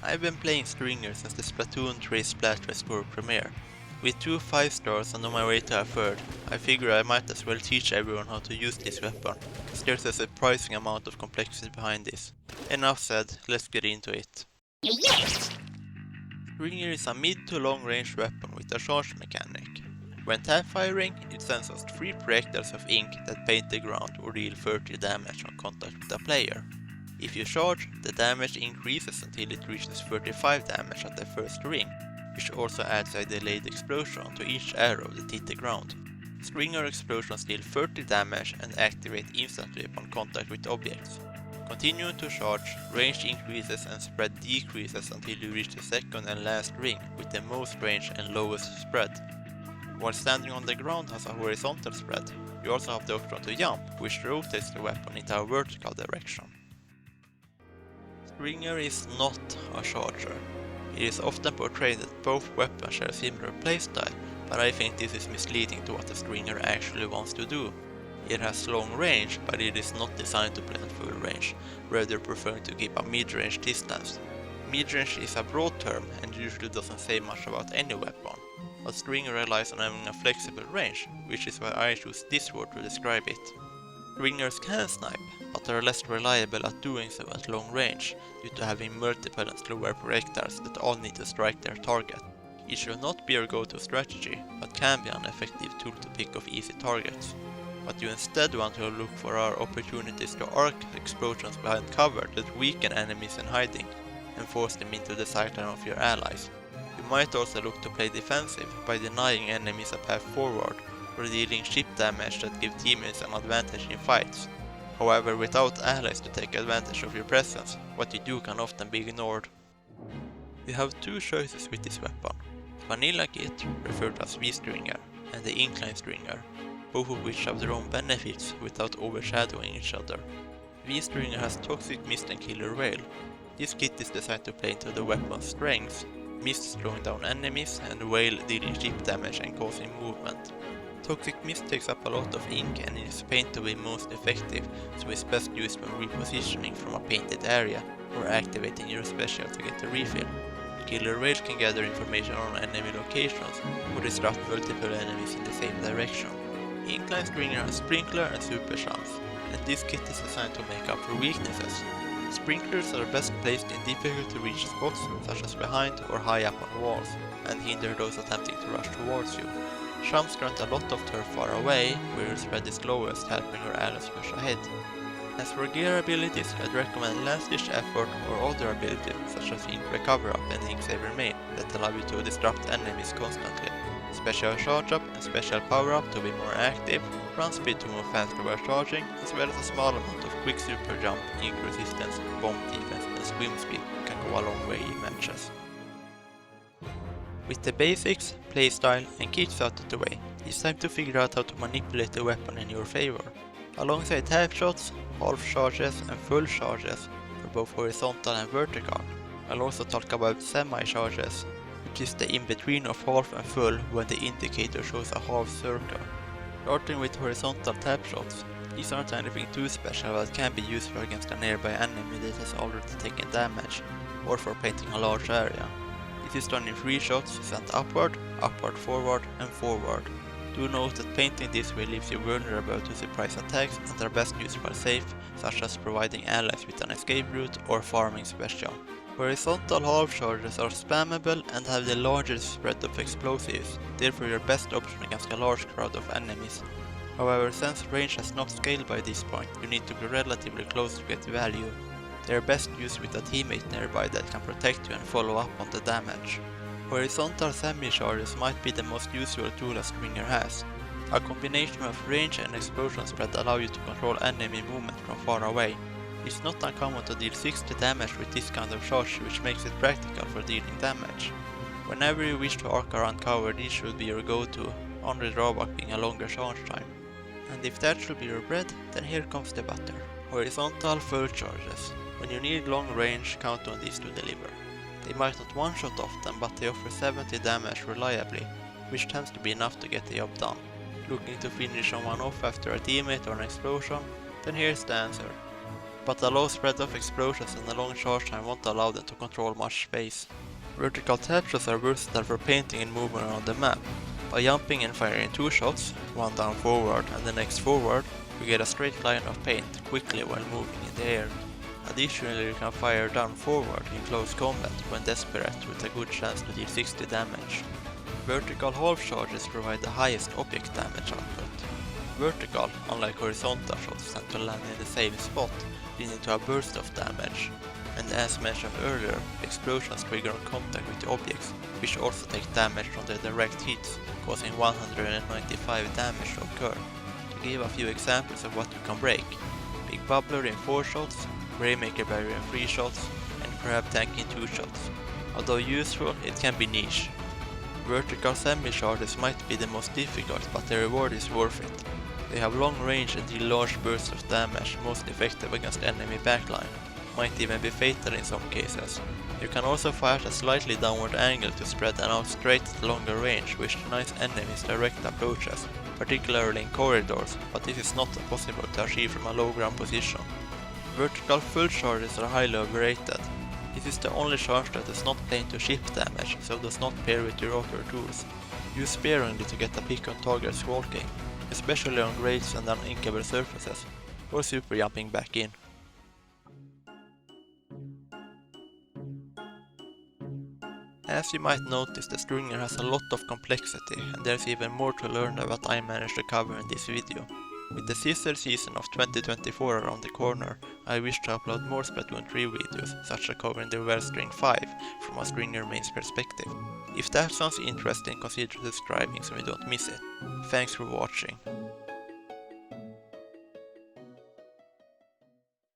I've been playing Stringer since the Splatoon 3 Splash Score premiere. With 2 5 stars and on my way to a third, I figure I might as well teach everyone how to use this weapon, as there's a surprising amount of complexity behind this. Enough said, let's get into it. Stringer is a mid to long range weapon with a charge mechanic. When tap firing, it sends us 3 projectiles of ink that paint the ground or deal 30 damage on contact with a player. If you charge, the damage increases until it reaches 35 damage at the first ring, which also adds a delayed explosion to each arrow that hit the ground. Stringer explosions deal 30 damage and activate instantly upon contact with objects. Continuing to charge, range increases and spread decreases until you reach the second and last ring with the most range and lowest spread. While standing on the ground has a horizontal spread, you also have the option to jump, which rotates the weapon into a vertical direction. Stringer is not a charger. It is often portrayed that both weapons share a similar playstyle, but I think this is misleading to what the Stringer actually wants to do. It has long range, but it is not designed to play at full range, rather preferring to keep a mid-range distance. Mid-range is a broad term and usually doesn't say much about any weapon, but Stringer relies on having a flexible range, which is why I choose this word to describe it. Stringers can snipe, but are less reliable at doing so at long range, due to having multiple and slower projectiles that all need to strike their target. It should not be your go-to strategy, but can be an effective tool to pick off easy targets. What you instead want to look for are opportunities to arc explosions behind cover that weaken enemies in hiding, and force them into the sightline of your allies. You might also look to play defensive by denying enemies a path forward, or dealing ship damage that give teammates an advantage in fights. However, without allies to take advantage of your presence, what you do can often be ignored. You have 2 choices with this weapon: Vanilla Kit, referred as V-Stringer, and the Incline Stringer, both of which have their own benefits without overshadowing each other. V-Stringer has Toxic Mist and Killer Whale. This kit is designed to play into the weapon's strengths, Mist slowing down enemies and Whale dealing ship damage and causing movement. Toxic Mist takes up a lot of ink and is painted to be most effective, so it's best used when repositioning from a painted area or activating your special to get a refill. Killer Whale can gather information on enemy locations or disrupt multiple enemies in the same direction. Incline Stringer has Sprinkler and Super Chance, and this kit is designed to make up for weaknesses. Sprinklers are best placed in difficult to reach spots such as behind or high up on walls, and hinder those attempting to rush towards you. Shams grant a lot of turf far away, where your spread is lowest, helping your allies push ahead. As for gear abilities, I'd recommend Last Ditch Effort or other abilities such as Ink Recover Up and Ink Save Remain that allow you to disrupt enemies constantly. Special Charge Up and Special Power Up to be more active, Run Speed to move faster while charging, as well as a small amount of Quick Super Jump, Ink Resistance, Bomb Defense and Swim Speed can go a long way in matches. With the basics, playstyle and kits out of the way, it's time to figure out how to manipulate the weapon in your favor. Alongside half shots, half charges and full charges for both horizontal and vertical, I'll also talk about semi-charges, which is the in-between of half and full when the indicator shows a half circle. Starting with horizontal tap shots, these aren't anything too special but can be useful against a nearby enemy that has already taken damage, or for painting a large area. This is done in 3 shots sent upward, upward forward and forward. Do note that painting this way leaves you vulnerable to surprise attacks and are best used while safe, such as providing allies with an escape route or farming special. Horizontal half charges are spammable and have the largest spread of explosives, therefore your best option against a large crowd of enemies. However, since range has not scaled by this point, you need to be relatively close to get value. They are best used with a teammate nearby that can protect you and follow up on the damage. Horizontal semi-charges might be the most useful tool a Stringer has. A combination of range and explosion spread allow you to control enemy movement from far away. It's not uncommon to deal 60 damage with this kind of charge, which makes it practical for dealing damage. Whenever you wish to arc around cover, this should be your go-to, only drawback being a longer charge time. And if that should be your bread, then here comes the butter. Horizontal full charges. When you need long range, count on these to deliver. They might not one-shot often, but they offer 70 damage reliably, which tends to be enough to get the job done. Looking to finish someone off after a teammate or an explosion? Then here's the answer. but a low spread of explosions and a long charge time won't allow them to control much space. Vertical chapters are versatile for painting and moving around the map. By jumping and firing 2 shots, one down forward and the next forward, you get a straight line of paint quickly while moving in the air. Additionally, you can fire down forward in close combat when desperate with a good chance to deal 60 damage. Vertical half charges provide the highest object damage output. Vertical, unlike horizontal shots, tend to land in the same spot, leading to a burst of damage. And as mentioned earlier, explosions trigger on contact with the objects, which also take damage from their direct hits, causing 195 damage to occur. To give a few examples of what you can break: Big Bubbler in 4 shots, Greymaker Barrier in 3 shots, and Crab Tank in 2 shots. Although useful, it can be niche. Vertical semi-charges might be the most difficult, but the reward is worth it. They have long range and deal large bursts of damage, most effective against enemy backline. Might even be fatal in some cases. You can also fire at a slightly downward angle to spread them out straight at longer range, which denies enemies direct approaches, particularly in corridors, but this is not possible to achieve from a low ground position. Vertical full charges are highly overrated. This is the only charge that does not play into ship damage, so does not pair with your other tools. Use sparingly to get a pick on targets walking, especially on grades and uninkable surfaces, or super jumping back in. As you might notice, the stringer has a lot of complexity, and there's even more to learn than what I managed to cover in this video. With the sister season of 2024 around the corner, I wish to upload more Splatoon 3 videos, such as covering the Well String 5 from a stringer main's perspective. If that sounds interesting, consider subscribing so you don't miss it. Thanks for watching.